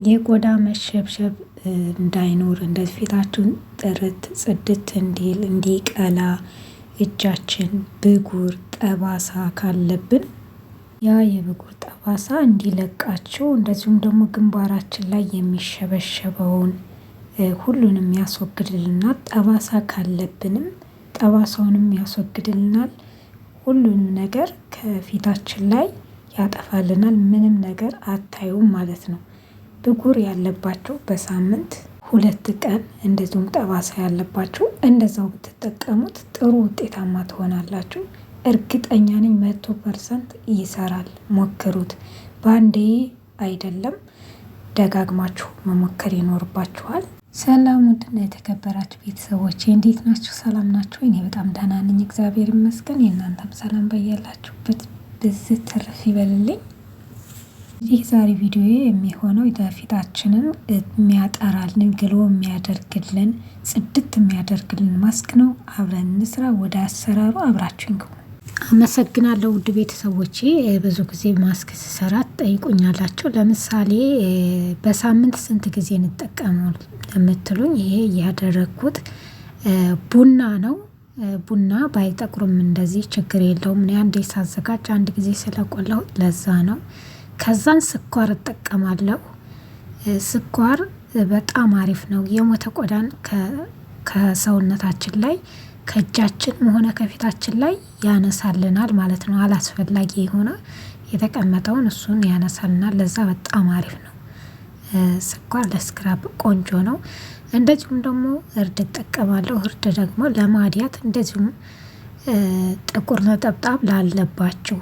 የቆዳ መሸብሸብ እንዳይኖር እንደዚህ ፊታችን ጥርት ጽድት እንዲል እንዲቀላ እጃችን ብጉር ጠባሳ ካለብን ያ የብጉር ጠባሳ እንዲለቃቸው እንደዚሁም ደግሞ ግንባራችን ላይ የሚሸበሸበውን ሁሉንም ያስወግድልናል። ጠባሳ ካለብንም ጠባሳውንም ያስወግድልናል። ሁሉንም ነገር ከፊታችን ላይ ያጠፋልናል። ምንም ነገር አታዩም ማለት ነው። ብጉር ያለባቸው በሳምንት 2 ቀን እንደዚሁም ጠባሳ ያለባቸው እንደዛው ብትጠቀሙት ጥሩ ውጤታማ ትሆናላችሁ። እርግጠኛ ነኝ 100% ይሰራል። ሞክሩት። በአንዴ አይደለም ደጋግማችሁ መሞከር ይኖርባችኋል። ሰላም ውድና የተከበራችሁ ቤተሰቦቼ እንዴት ናችሁ? ሰላም ናችሁ? እኔ በጣም ደህና ነኝ፣ እግዚአብሔር ይመስገን። የእናንተም ሰላም በያላችሁበት ብዝት ትርፍ ይበልልኝ። ይህ ዛሬ ቪዲዮ የሚሆነው የፊታችንን የሚያጠራልን ግሎ የሚያደርግልን ጽድት የሚያደርግልን ማስክ ነው። አብረን እንስራ። ወደ አሰራሩ አብራችሁኝ ግቡ። አመሰግናለሁ ውድ ቤተሰቦቼ። ብዙ ጊዜ ማስክ ስሰራ ትጠይቁኛላችሁ። ለምሳሌ በሳምንት ስንት ጊዜ እንጠቀመው ለምትሉኝ ይሄ ያደረኩት ቡና ነው። ቡና ባይጠቁርም እንደዚህ ችግር የለውም። እኔ አንዴ ሳዘጋጅ አንድ ጊዜ ስለቆላው ለዛ ነው። ከዛን ስኳር እጠቀማለሁ። ስኳር በጣም አሪፍ ነው። የሞተ ቆዳን ከሰውነታችን ላይ ከእጃችን ሆነ ከፊታችን ላይ ያነሳልናል ማለት ነው። አላስፈላጊ የሆነ የተቀመጠውን እሱን ያነሳልናል። ለዛ በጣም አሪፍ ነው። ስኳር ለስክራብ ቆንጆ ነው። እንደዚሁም ደግሞ እርድ እጠቀማለሁ። እርድ ደግሞ ለማዲያት እንደዚሁም ጥቁር ነጠብጣብ ላለባችሁ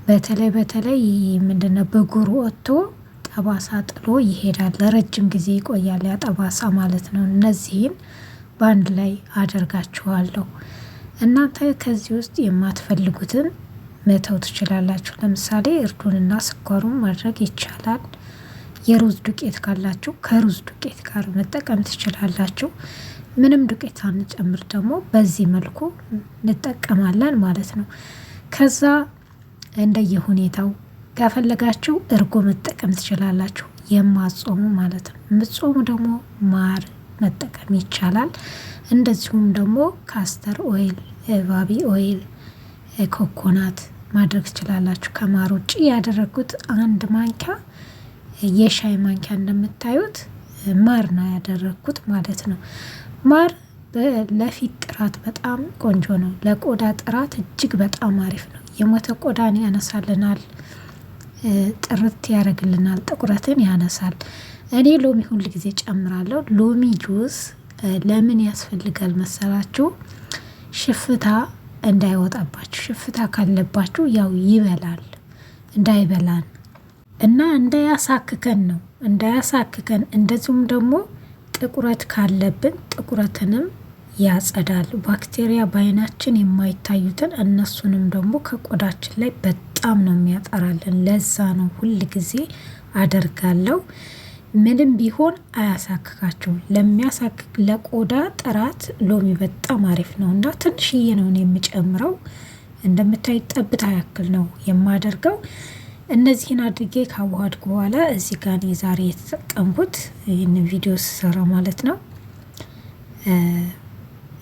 በተለይ ምንድነው ብጉር ወጥቶ ጠባሳ ጥሎ ይሄዳል። ለረጅም ጊዜ ይቆያል ያ ጠባሳ ማለት ነው። እነዚህን በአንድ ላይ አደርጋችኋለሁ። እናንተ ከዚህ ውስጥ የማትፈልጉትን መተው ትችላላችሁ። ለምሳሌ እርዱንና ስኳሩን ማድረግ ይቻላል። የሩዝ ዱቄት ካላችሁ ከሩዝ ዱቄት ጋር መጠቀም ትችላላችሁ። ምንም ዱቄት ሳንጨምር ደግሞ በዚህ መልኩ እንጠቀማለን ማለት ነው። ከዛ እንደየሁኔታው ከፈለጋችሁ እርጎ መጠቀም ትችላላችሁ። የማጾሙ ማለት ነው። የምትጾሙ ደግሞ ማር መጠቀም ይቻላል። እንደዚሁም ደግሞ ካስተር ኦይል፣ ባቢ ኦይል፣ ኮኮናት ማድረግ ትችላላችሁ። ከማር ውጭ ያደረጉት 1 ማንኪያ የሻይ ማንኪያ እንደምታዩት ማር ነው ያደረኩት ማለት ነው። ማር ለፊት ጥራት በጣም ቆንጆ ነው። ለቆዳ ጥራት እጅግ በጣም አሪፍ ነው። የሞተ ቆዳን ያነሳልናል፣ ጥርት ያደርግልናል፣ ጥቁረትን ያነሳል። እኔ ሎሚ ሁል ጊዜ ጨምራለሁ። ሎሚ ጁስ ለምን ያስፈልጋል መሰላችሁ? ሽፍታ እንዳይወጣባችሁ። ሽፍታ ካለባችሁ ያው ይበላል እንዳይበላን እና እንዳያሳክከን ነው። እንዳያሳክከን እንደዚሁም ደግሞ ጥቁረት ካለብን ጥቁረትንም ያጸዳል። ባክቴሪያ በአይናችን የማይታዩትን እነሱንም ደግሞ ከቆዳችን ላይ በጣም ነው የሚያጠራልን። ለዛ ነው ሁል ጊዜ አደርጋለሁ። ምንም ቢሆን አያሳክካችሁም። ለሚያሳክክ ለቆዳ ጥራት ሎሚ በጣም አሪፍ ነው እና ትንሽዬ ነው የምጨምረው። እንደምታዩት ጠብታ ያክል ነው የማደርገው። እነዚህን አድርጌ ካዋሃድኩ በኋላ እዚህ ጋር ዛሬ የተጠቀምኩት ይህንን ቪዲዮ ስሰራ ማለት ነው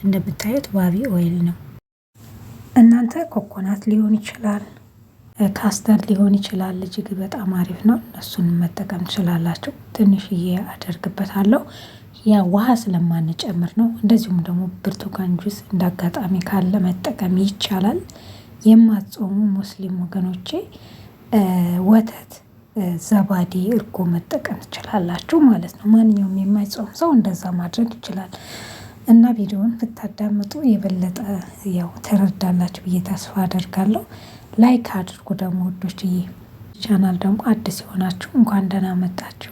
እንደምታዩት ባቢ ኦይል ነው። እናንተ ኮኮናት ሊሆን ይችላል፣ ካስተር ሊሆን ይችላል። እጅግ በጣም አሪፍ ነው። እሱንም መጠቀም ትችላላችሁ። ትንሽዬ አደርግበታለሁ። ያ ውሃ ስለማንጨምር ነው። እንደዚሁም ደግሞ ብርቱካን ጁስ እንዳጋጣሚ ካለ መጠቀም ይቻላል። የማትጾሙ ሙስሊም ወገኖቼ ወተት፣ ዘባዴ፣ እርጎ መጠቀም ትችላላችሁ ማለት ነው። ማንኛውም የማይጾም ሰው እንደዛ ማድረግ ይችላል። እና ቪዲዮውን ብታዳምጡ የበለጠ ያው ተረዳላችሁ ብዬ ተስፋ አደርጋለሁ። ላይክ አድርጉ ደግሞ ውዶችዬ። ቻናል ደግሞ አዲስ የሆናችሁ እንኳን ደህና መጣችሁ።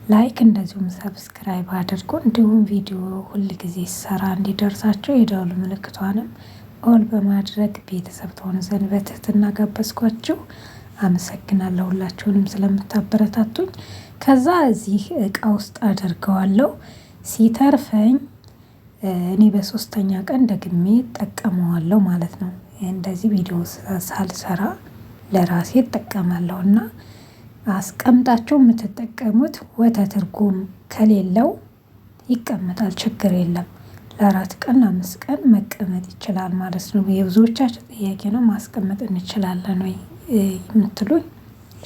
ላይክ እንደዚሁም ሰብስክራይብ አድርጉ። እንዲሁም ቪዲዮ ሁል ጊዜ ሰራ እንዲደርሳችሁ የደወል ምልክቷንም ኦል በማድረግ ቤተሰብ ትሆኑ ዘንድ በትህትና ጋበዝኳችሁ። አመሰግናለሁ ሁላችሁንም ስለምታበረታቱኝ። ከዛ እዚህ እቃ ውስጥ አደርገዋለሁ። ሲተርፈኝ እኔ በሶስተኛ ቀን ደግሜ እጠቀመዋለሁ ማለት ነው። እንደዚህ ቪዲዮ ሳልሰራ ለራሴ እጠቀማለሁ እና አስቀምጣችሁ የምትጠቀሙት ወተት እርጎም ከሌለው ይቀመጣል፣ ችግር የለም። ለ4 ቀን ለ5 ቀን መቀመጥ ይችላል ማለት ነው። የብዙዎቻችሁ ጥያቄ ነው፣ ማስቀመጥ እንችላለን ወይ የምትሉኝ።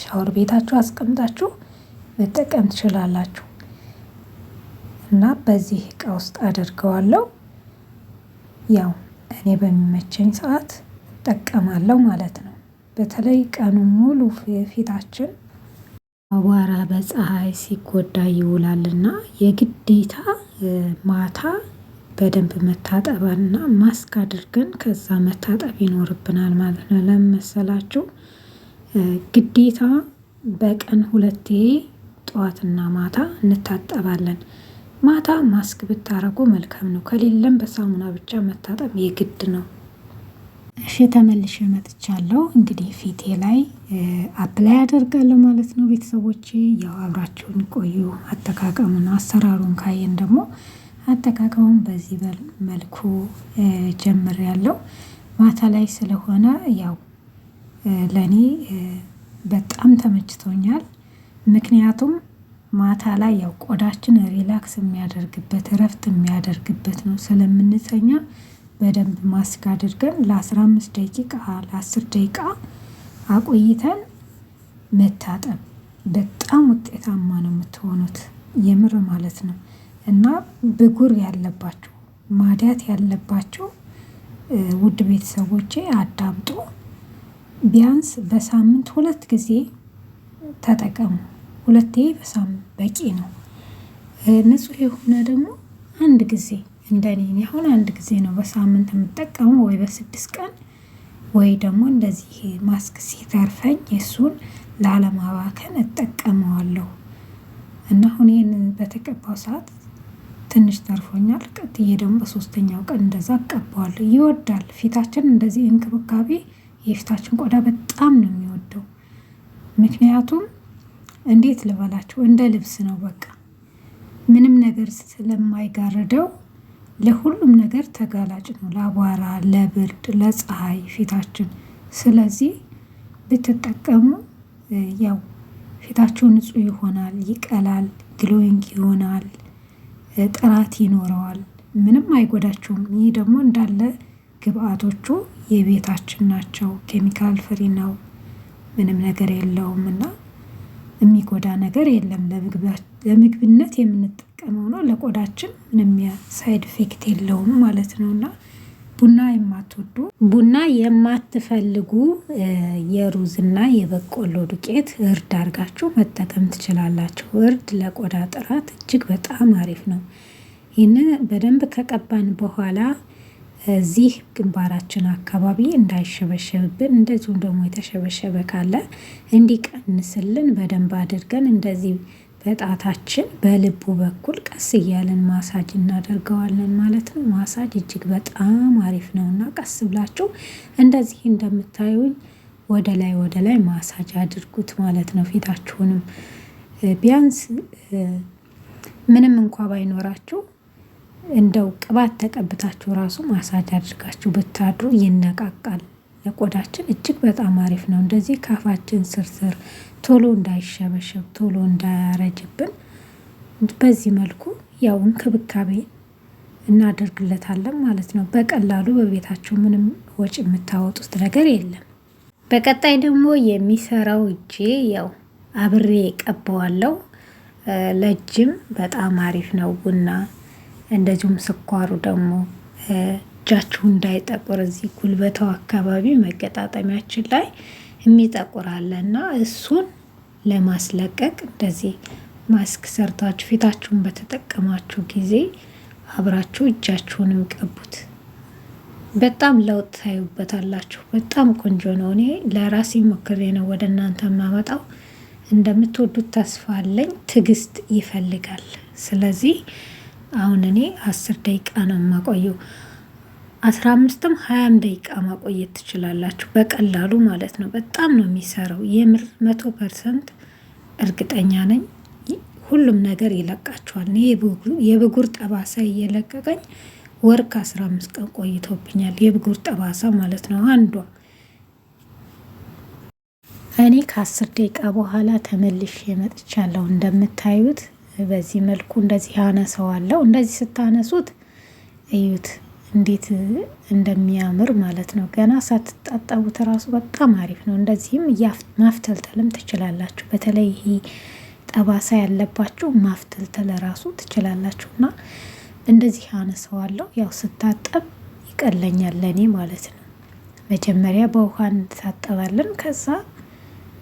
ሻወር ቤታችሁ አስቀምጣችሁ መጠቀም ትችላላችሁ። እና በዚህ እቃ ውስጥ አደርገዋለሁ። ያው እኔ በሚመቸኝ ሰዓት እጠቀማለሁ ማለት ነው። በተለይ ቀኑን ሙሉ ፊታችን አቧራ በፀሐይ ሲጎዳ ይውላልና የግዴታ ማታ በደንብ መታጠብና ማስክ አድርገን ከዛ መታጠብ ይኖርብናል ማለት ነው። ለምን መሰላችሁ? ግዴታ በቀን 2 ጠዋትና ማታ እንታጠባለን። ማታ ማስክ ብታረጉ መልካም ነው። ከሌለም በሳሙና ብቻ መታጠብ የግድ ነው። እሺ ተመልሼ መጥቻለሁ። እንግዲህ ፊቴ ላይ አፕላይ አደርጋለሁ ማለት ነው። ቤተሰቦቼ ያው አብራችሁን ቆዩ። አጠቃቀሙን አሰራሩን ካየን ደግሞ አጠቃቀሙን በዚህ መልኩ ጀምሬያለሁ። ማታ ላይ ስለሆነ ያው ለኔ በጣም ተመችቶኛል። ምክንያቱም ማታ ላይ ያው ቆዳችን ሪላክስ የሚያደርግበት እረፍት የሚያደርግበት ነው። ስለምንተኛ በደንብ ማስክ አድርገን ለ15 ደቂቃ ለ10 ደቂቃ አቆይተን መታጠብ በጣም ውጤታማ ነው የምትሆኑት፣ የምር ማለት ነው። እና ብጉር ያለባችሁ ማዲያት ያለባችሁ ውድ ቤተሰቦቼ አዳምጡ። ቢያንስ በሳምንት 2 ጊዜ ተጠቀሙ። 2 በሳምንት በቂ ነው። ንጹህ የሆነ ደግሞ 1 ጊዜ እንደኔ አሁን 1 ጊዜ ነው በሳምንት የምጠቀመው፣ ወይ በ6 ቀን ወይ ደግሞ እንደዚህ ማስክ ሲተርፈኝ እሱን ላለማባከን እጠቀመዋለሁ። እና አሁን ይሄንን በተቀባው ሰዓት ትንሽ ተርፎኛል። ቀጥዬ ደግሞ በሶስተኛው ቀን እንደዛ እቀባዋለሁ። ይወዳል ፊታችን እንደዚህ እንክብካቤ። የፊታችን ቆዳ በጣም ነው የሚወደው። ምክንያቱም እንዴት ልበላችሁ እንደ ልብስ ነው በቃ ምንም ነገር ስለማይጋርደው ለሁሉም ነገር ተጋላጭ ነው። ለአቧራ፣ ለብርድ፣ ለፀሐይ ፊታችን። ስለዚህ ብትጠቀሙ ያው ፊታችሁ ንጹህ ይሆናል፣ ይቀላል፣ ግሎዊንግ ይሆናል፣ ጥራት ይኖረዋል፣ ምንም አይጎዳችሁም። ይህ ደግሞ እንዳለ ግብአቶቹ የቤታችን ናቸው። ኬሚካል ፍሪ ነው፣ ምንም ነገር የለውም እና የሚጎዳ ነገር የለም። ለምግብነት የምንጠቀመው ነው። ለቆዳችን ምንም ሳይድ ኢፌክት የለውም ማለት ነው። እና ቡና የማትወዱ ቡና የማትፈልጉ የሩዝና የበቆሎ ዱቄት እርድ አድርጋችሁ መጠቀም ትችላላችሁ። እርድ ለቆዳ ጥራት እጅግ በጣም አሪፍ ነው። ይህንን በደንብ ከቀባን በኋላ እዚህ ግንባራችን አካባቢ እንዳይሸበሸብብን፣ እንደዚሁም ደግሞ የተሸበሸበ ካለ እንዲቀንስልን በደንብ አድርገን እንደዚህ በጣታችን በልቡ በኩል ቀስ እያለን ማሳጅ እናደርገዋለን ማለት ነው። ማሳጅ እጅግ በጣም አሪፍ ነው እና ቀስ ብላችሁ እንደዚህ እንደምታዩኝ ወደ ላይ ማሳጅ አድርጉት ማለት ነው። ፊታችሁንም ቢያንስ ምንም እንኳ ባይኖራችሁ እንደው ቅባት ተቀብታችሁ ራሱ ማሳጅ አድርጋችሁ ብታድሩ ይነቃቃል። ለቆዳችን እጅግ በጣም አሪፍ ነው። እንደዚህ ካፋችን ስርስር ቶሎ እንዳይሸበሸብ ቶሎ እንዳያረጅብን በዚህ መልኩ ያው እንክብካቤ እናደርግለታለን ማለት ነው። በቀላሉ በቤታችሁ ምንም ወጪ የምታወጡት ነገር የለም። በቀጣይ ደግሞ የሚሰራው እጄ ያው አብሬ ቀባዋለሁ። ለእጅም በጣም አሪፍ ነው ቡና። እንደዚሁም ስኳሩ ደግሞ እጃችሁ እንዳይጠቁር እዚህ ጉልበታው አካባቢ መገጣጠሚያችን ላይ የሚጠቁር አለና እሱን ለማስለቀቅ እንደዚህ ማስክ ሰርታችሁ ፊታችሁን በተጠቀማችሁ ጊዜ አብራችሁ እጃችሁንም ቀቡት። በጣም ለውጥ ታዩበታላችሁ። በጣም ቆንጆ ነው። እኔ ለራሴ ሞክሬ ነው ወደ እናንተ የማመጣው። እንደምትወዱት ተስፋ አለኝ። ትዕግስት ይፈልጋል። ስለዚህ አሁን እኔ 10 ደቂቃ ነው የማቆየው። 15ም 20 ደቂቃ ማቆየት ትችላላችሁ በቀላሉ ማለት ነው። በጣም ነው የሚሰራው። የምር 100% እርግጠኛ ነኝ። ሁሉም ነገር ይለቃችኋል። የብጉር ጠባሳ እየለቀቀኝ ወር ከ15 ቀን ቆይቶብኛል። የብጉር ጠባሳ ማለት ነው አንዷ እኔ ከ10 ደቂቃ በኋላ ተመልሼ መጥቻለሁ። እንደምታዩት በዚህ መልኩ እንደዚህ አነሳዋለሁ። እንደዚህ ስታነሱት እዩት እንዴት እንደሚያምር ማለት ነው። ገና ሳትጣጣቡት ራሱ በጣም አሪፍ ነው። እንደዚህም ማፍተልተልም ትችላላችሁ። በተለይ ይሄ ጠባሳ ያለባችሁ ማፍተልተል ራሱ ትችላላችሁ። እና እንደዚህ አነሳዋለሁ። ያው ስታጠብ ይቀለኛል ለኔ ማለት ነው። መጀመሪያ በውሃ እንታጠባለን፣ ከዛ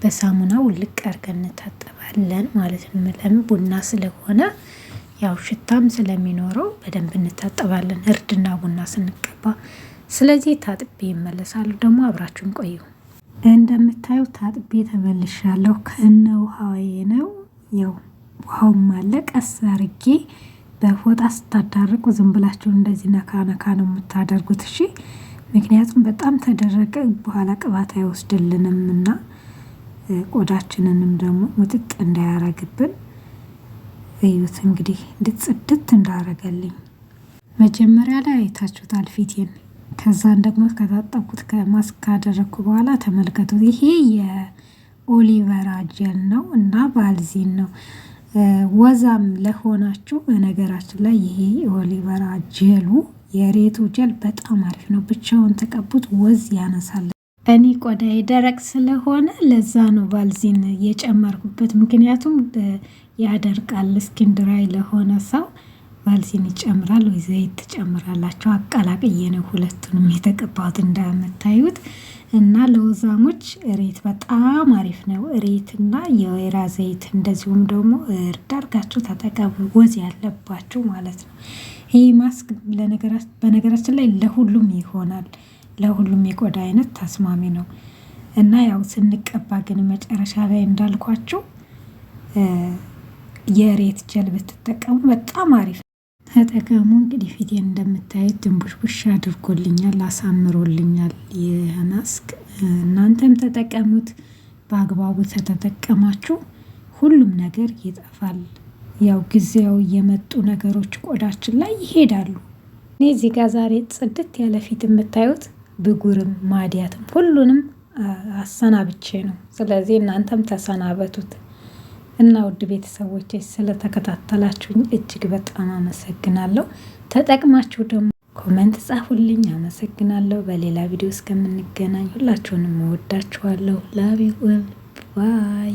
በሳሙና ውልቅ አድርገን እንታጠባለን ማለት ነው። ለምን ቡና ስለሆነ ያው ሽታም ስለሚኖረው በደንብ እንታጠባለን እርድና ቡና ስንቀባ። ስለዚህ ታጥቤ ይመለሳሉ። ደግሞ አብራችሁን ቆዩ። እንደምታዩ ታጥቤ ተመልሻለሁ። ከነ ውሃዬ ነው። ያው ውሃውም አለ። ቀስ አርጌ በፎጣ ስታዳርቁ ዝም ብላችሁ እንደዚህ ነካ ነካ ነው የምታደርጉት። እሺ፣ ምክንያቱም በጣም ተደረቀ በኋላ ቅባት አይወስድልንም እና ቆዳችንንም ደግሞ ሙጥጥ እንዳያረግብን። እዩት እንግዲህ ጽድት እንዳረገልኝ መጀመሪያ ላይ አይታችሁታል ፊቴን። ከዛን ደግሞ ከታጠብኩት ከማስክ ካደረግኩ በኋላ ተመልከቱት። ይሄ የኦሊቨራ ጀል ነው እና ባልዚን ነው። ወዛም ለሆናችሁ በነገራችን ላይ ይሄ ኦሊቨራ ጀሉ የሬቱ ጀል በጣም አሪፍ ነው። ብቻውን ተቀቡት ወዝ ያነሳል። እኔ ቆዳዬ ደረቅ ስለሆነ ለዛ ነው ባልዚን የጨመርኩበት። ምክንያቱም ያደርቃል። ስኪን ድራይ ለሆነ ሰው ባልዚን ይጨምራል ወይ ዘይት ትጨምራላችሁ። አቀላቅዬ ነው ሁለቱንም የተቀባሁት እንደምታዩት። እና ለወዛሞች እሬት በጣም አሪፍ ነው። እሬትና የወይራ ዘይት እንደዚሁም ደግሞ እርድ አድርጋችሁ ተጠቀሙ፣ ወዝ ያለባችሁ ማለት ነው። ይህ ማስክ በነገራችን ላይ ለሁሉም ይሆናል። ለሁሉም የቆዳ አይነት ተስማሚ ነው። እና ያው ስንቀባ ግን መጨረሻ ላይ እንዳልኳችሁ የሬት ጀል ብትጠቀሙ በጣም አሪፍ ተጠቀሙ። እንግዲህ ፊቴን እንደምታዩት ድንቡሽቡሽ አድርጎልኛል፣ አሳምሮልኛል ይህ ማስክ። እናንተም ተጠቀሙት። በአግባቡ ተተጠቀማችሁ ሁሉም ነገር ይጠፋል። ያው ጊዜያዊ የመጡ ነገሮች ቆዳችን ላይ ይሄዳሉ። እኔ እዚህ ጋር ዛሬ ጽድት ያለ ፊት የምታዩት ብጉርም ማዲያትም ሁሉንም አሰናብቼ ነው። ስለዚህ እናንተም ተሰናበቱት። እና ውድ ቤተሰቦቼ ስለተከታተላችሁኝ እጅግ በጣም አመሰግናለሁ። ተጠቅማችሁ ደግሞ ኮሜንት ጻፉልኝ። አመሰግናለሁ። በሌላ ቪዲዮ እስከምንገናኝ ሁላችሁንም እወዳችኋለሁ። ላቪ ባይ